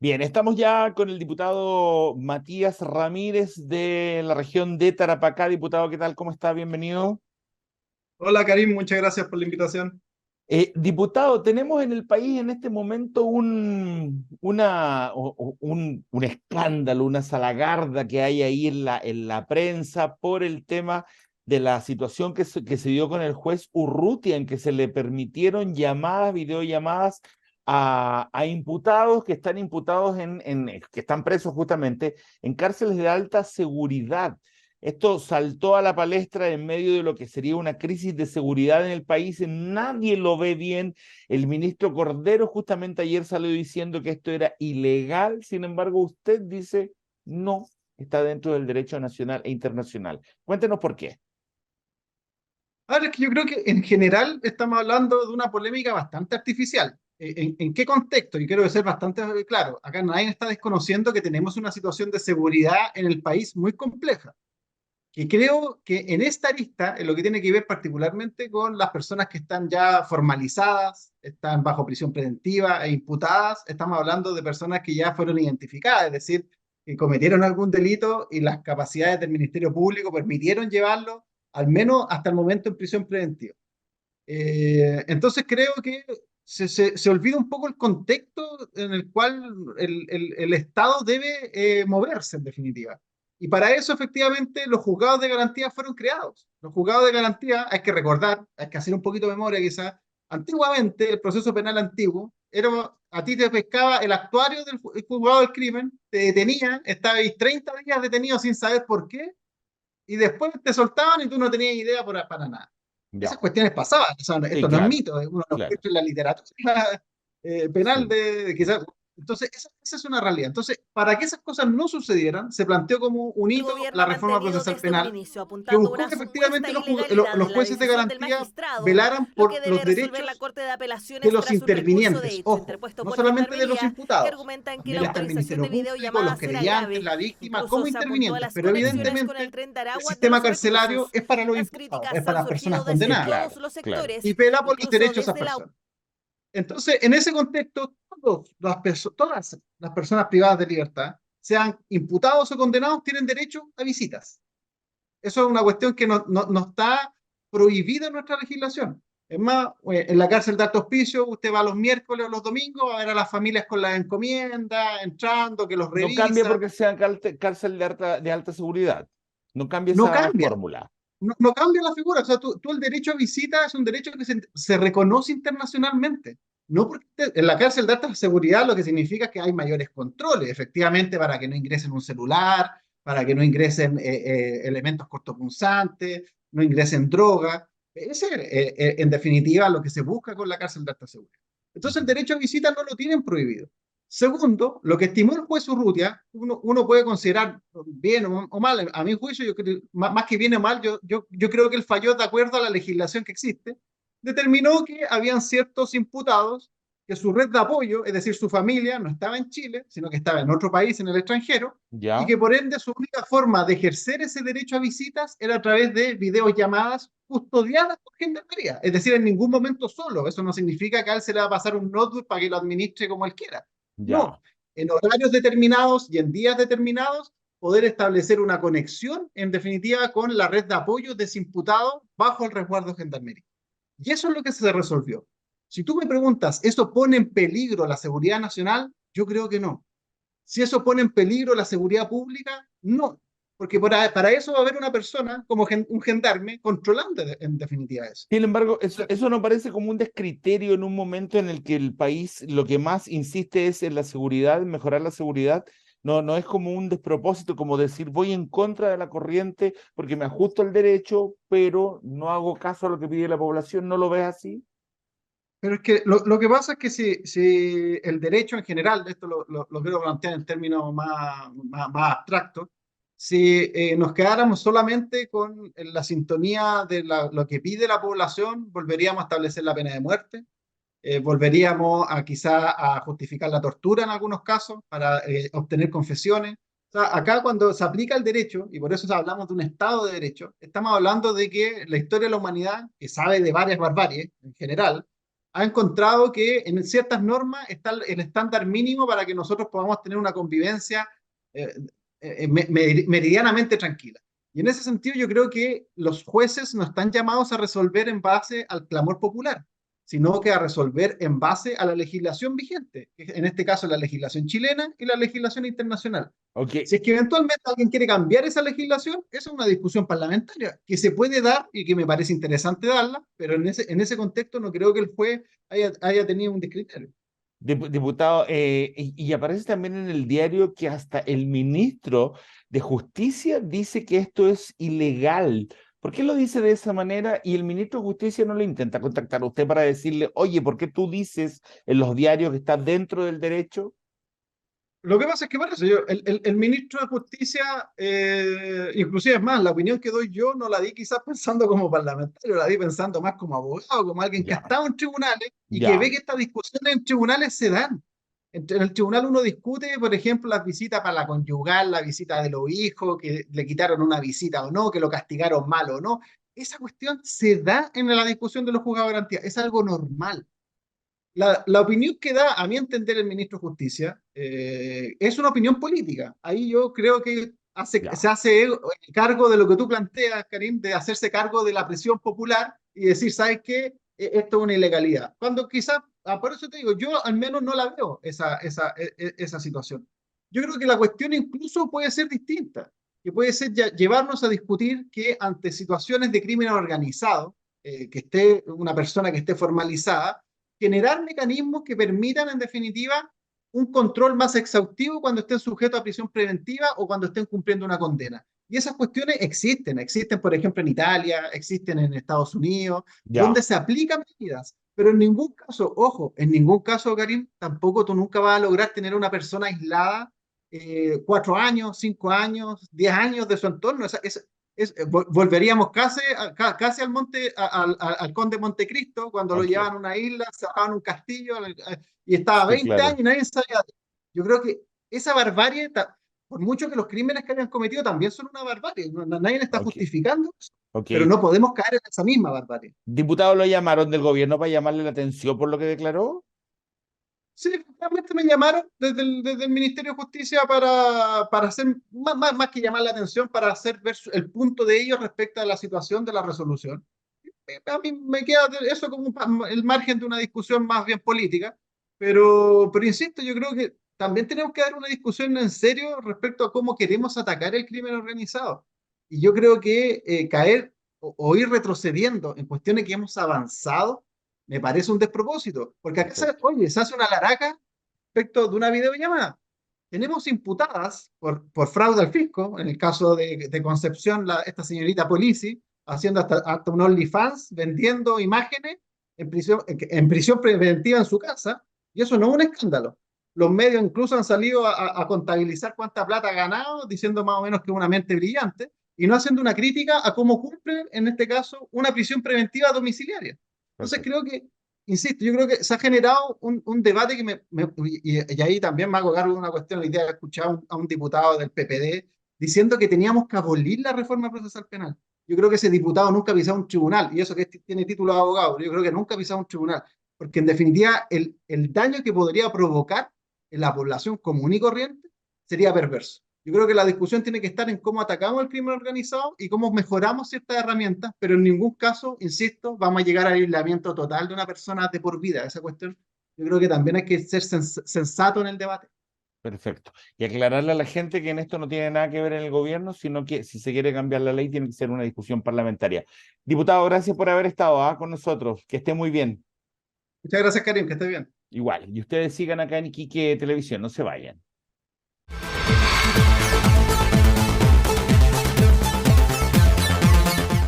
Bien, estamos ya con el diputado Matías Ramírez de la región de Tarapacá. Diputado, ¿qué tal? ¿Cómo está? Bienvenido. Hola Karim, muchas gracias por la invitación. Diputado, tenemos en el país en este momento un escándalo, una salagarda que hay ahí en la prensa por el tema de la situación que se dio con el juez Urrutia, en que se le permitieron llamadas, videollamadas a imputados que están imputados que están presos justamente en cárceles de alta seguridad. Esto saltó a la palestra en medio de lo que sería una crisis de seguridad en el país. Nadie lo ve bien. El ministro Cordero justamente ayer salió diciendo que esto era ilegal. Sin embargo, usted dice no, está dentro del derecho nacional e internacional. Cuéntenos por qué. Ahora es que yo creo que en general estamos hablando de una polémica bastante artificial. ¿En qué contexto? Y quiero ser bastante claro. Acá nadie está desconociendo que tenemos una situación de seguridad en el país muy compleja. Y creo que en esta lista, en lo que tiene que ver particularmente con las personas que están ya formalizadas, están bajo prisión preventiva e imputadas, estamos hablando de personas que ya fueron identificadas, es decir, que cometieron algún delito y las capacidades del Ministerio Público permitieron llevarlo, al menos hasta el momento, en prisión preventiva. Entonces creo que se olvida un poco el contexto en el cual el Estado debe moverse, en definitiva. Y para eso, efectivamente, los juzgados de garantía fueron creados. Los juzgados de garantía, hay que recordar, hay que hacer un poquito de memoria quizás, antiguamente el proceso penal antiguo, era, a ti te pescaba el actuario del el juzgado del crimen, te detenía, estabais 30 días detenido sin saber por qué, y después te soltaban y tú no tenías idea para nada. Esas Ya, cuestiones pasaban, o sea, sí, esto no es claro, mito, uno lo claro. escucha en la literatura penal Sí. de quizás. Entonces, esa es una realidad. Entonces, para que esas cosas no sucedieran, se planteó como un El hito gobierno la ha reforma mantenido procesal desde un penal, inicio que apuntando a buscó una que supuesta efectivamente ilegalidad los en la jueces de decisión del garantía magistrado, velaran lo por que los debe resolver la derechos Corte de de Apelaciones los tras un recurso de intervinientes, hecho ojo, interpuesto no por la solamente de los Gendarmería, que imputados, argumenta en que la también está el autorización Ministerio de Público, los videollamadas era querellantes, grave. la víctima, como Incluso se apuntó a intervinientes, las pero conexiones con el evidentemente tren de el Aragua de sistema los carcelario reclusos. es para los Las imputados, es críticas para han las personas surgido desde Sí, condenadas claro, todos los claro. y sectores, vela por los incluso derechos de esas desde la personas. Entonces, en ese contexto, todas las personas privadas de libertad, sean imputados o condenados, tienen derecho a visitas. Eso es una cuestión que no está prohibida en nuestra legislación. Es más, en la cárcel de alto hospicio, usted va los miércoles o los domingos a ver a las familias con las encomiendas, entrando, que los No cambia revisa. porque sea cárcel de alta seguridad. No cambia No esa cambia, fórmula. no cambia la figura. O sea, tú el derecho a visita es un derecho que se reconoce internacionalmente. No porque en la cárcel de alta seguridad lo que significa es que hay mayores controles, efectivamente, para que no ingresen un celular, para que no ingresen elementos cortopunzantes, no ingresen droga. Ese es, en definitiva, lo que se busca con la cárcel de alta seguridad. Entonces, el Ujú. derecho a visita no lo tienen prohibido. Segundo, lo que estimó el juez Urrutia, uno puede considerar bien o mal. A mi juicio, yo creo, más que bien o mal, yo creo que él falló de acuerdo a la legislación que existe. Determinó que habían ciertos imputados que su red de apoyo, es decir, su familia, no estaba en Chile, sino que estaba en otro país, en el extranjero, y ¿Ya? que por ende su única forma de ejercer ese derecho a visitas era a través de videollamadas custodiadas por gendarmería. Es decir, en ningún momento solo. Eso no significa que a él se le va a pasar un notebook para que lo administre como él quiera. Ya. No, en horarios determinados y en días determinados, poder establecer una conexión, en definitiva, con la red de apoyo de ese imputado bajo el resguardo de gendarmería. Y eso es lo que se resolvió. Si tú me preguntas, ¿eso pone en peligro la seguridad nacional? Yo creo que no. Si eso pone en peligro la seguridad pública, no. Porque para eso va a haber una persona, como un gendarme, controlando en definitiva eso. Sin embargo, O sea, eso no parece como un descriterio en un momento en el que el país lo que más insiste es en la seguridad, en mejorar la seguridad. No, no es como un despropósito, como decir voy en contra de la corriente porque me ajusto al derecho, pero no hago caso a lo que pide la población. ¿No lo ves así? pero es que lo que pasa es que si el derecho en general, esto lo quiero plantear en términos más abstractos, si nos quedáramos solamente con la sintonía de lo que pide la población, volveríamos a establecer la pena de muerte, volveríamos a quizá a justificar la tortura en algunos casos para obtener confesiones. O sea, acá cuando se aplica el derecho, y por eso hablamos de un Estado de Derecho, estamos hablando de que la historia de la humanidad, que sabe de varias barbaries en general, ha encontrado que en ciertas normas está el estándar mínimo para que nosotros podamos tener una convivencia eh, meridianamente tranquila. Y en ese sentido yo creo que los jueces no están llamados a resolver en base al clamor popular, sino que a resolver en base a la legislación vigente, que en este caso la legislación chilena y la legislación internacional. Ok, Si es que eventualmente alguien quiere cambiar esa legislación, esa es una discusión parlamentaria que se puede dar y que me parece interesante darla, pero en ese contexto no creo que el juez haya tenido un descriterio. Diputado, y aparece también en el diario que hasta el ministro de Justicia dice que esto es ilegal. ¿Por qué lo dice de esa manera? Y el ministro de Justicia no le intenta contactar a usted para decirle, oye, ¿por qué tú dices en los diarios que está dentro del derecho? Lo que pasa es que, bueno, el ministro de Justicia, inclusive es más, la opinión que doy yo no la di quizás pensando como parlamentario, la di pensando más como abogado, como alguien que ha Ya, estado en tribunales y que ve ya, que estas discusiones en tribunales se dan. En el tribunal uno discute, por ejemplo, las visitas para la conyugal, la visita de los hijos, que le quitaron una visita o no, que lo castigaron mal o no. Esa cuestión se da en la discusión de los juzgados de garantía, es algo normal. La opinión que da, a mi entender, el ministro de Justicia es una opinión política. Ahí yo creo que se ya. hace cargo de lo que tú planteas, Karim, de hacerse cargo de la presión popular y decir, ¿sabes qué? Esto es una ilegalidad. Cuando quizás, por eso te digo, yo al menos no la veo esa situación. Yo creo que la cuestión incluso puede ser distinta, que puede ser llevarnos a discutir que ante situaciones de crimen organizado, que esté una persona que esté formalizada, generar mecanismos que permitan, en definitiva, un control más exhaustivo cuando estén sujetos a prisión preventiva o cuando estén cumpliendo una condena. Y esas cuestiones existen, por ejemplo, en Italia, existen en Estados Unidos, donde Ya. se aplican medidas, pero en ningún caso, ojo, en ningún caso, Karim, tampoco tú nunca vas a lograr tener una persona aislada 4 años, 5 años, 10 años de su entorno. Volveríamos casi al monte, al conde Montecristo, cuando lo Ok, llevaban a una isla, cerraban un castillo y estaba sí, 20 claro. años y nadie sabía. Yo creo que esa barbarie, por mucho que los crímenes que hayan cometido también son una barbarie, nadie está Ok, justificando eso, ok. pero no podemos caer en esa misma barbarie. ¿Diputado lo llamaron del gobierno para llamarle la atención por lo que declaró? Sí, realmente me llamaron desde el Ministerio de Justicia para hacer, más que llamar la atención, para hacer ver el punto de ellos respecto a la situación de la resolución. A mí me queda eso como el margen de una discusión más bien política, pero insisto, yo creo que también tenemos que dar una discusión en serio respecto a cómo queremos atacar el crimen organizado. Y yo creo que caer o ir retrocediendo en cuestiones que hemos avanzado me parece un despropósito, porque acá Perfecto. oye, se hace una laraca respecto de una videollamada. Tenemos imputadas por fraude al fisco, en el caso de Concepción, esta señorita Polisi, haciendo hasta un OnlyFans, vendiendo imágenes en prisión preventiva en su casa, y eso no es un escándalo. Los medios incluso han salido a contabilizar cuánta plata ha ganado, diciendo más o menos que es una mente brillante, y no haciendo una crítica a cómo cumple, en este caso, una prisión preventiva domiciliaria. Entonces Perfecto. creo que insisto, yo creo que se ha generado un debate que y ahí también me hago cargo de una cuestión. Hoy día he escuchado a un diputado del PPD diciendo que teníamos que abolir la reforma procesal penal. Yo creo que ese diputado nunca ha pisado un tribunal, y eso que tiene título de abogado, yo creo que nunca ha pisado un tribunal, porque en definitiva el daño que podría provocar en la población común y corriente sería perverso. Yo creo que la discusión tiene que estar en cómo atacamos el crimen organizado y cómo mejoramos ciertas herramientas, pero en ningún caso, insisto, vamos a llegar al aislamiento total de una persona de por vida. Esa cuestión, yo creo que también hay que ser sensato en el debate. Perfecto. Y aclararle a la gente que en esto no tiene nada que ver en el gobierno, sino que si se quiere cambiar la ley tiene que ser una discusión parlamentaria. Diputado, gracias por haber estado con nosotros. Que esté muy bien. Muchas gracias, Karim, que esté bien. Igual. Y ustedes sigan acá en Iquique Televisión, no se vayan.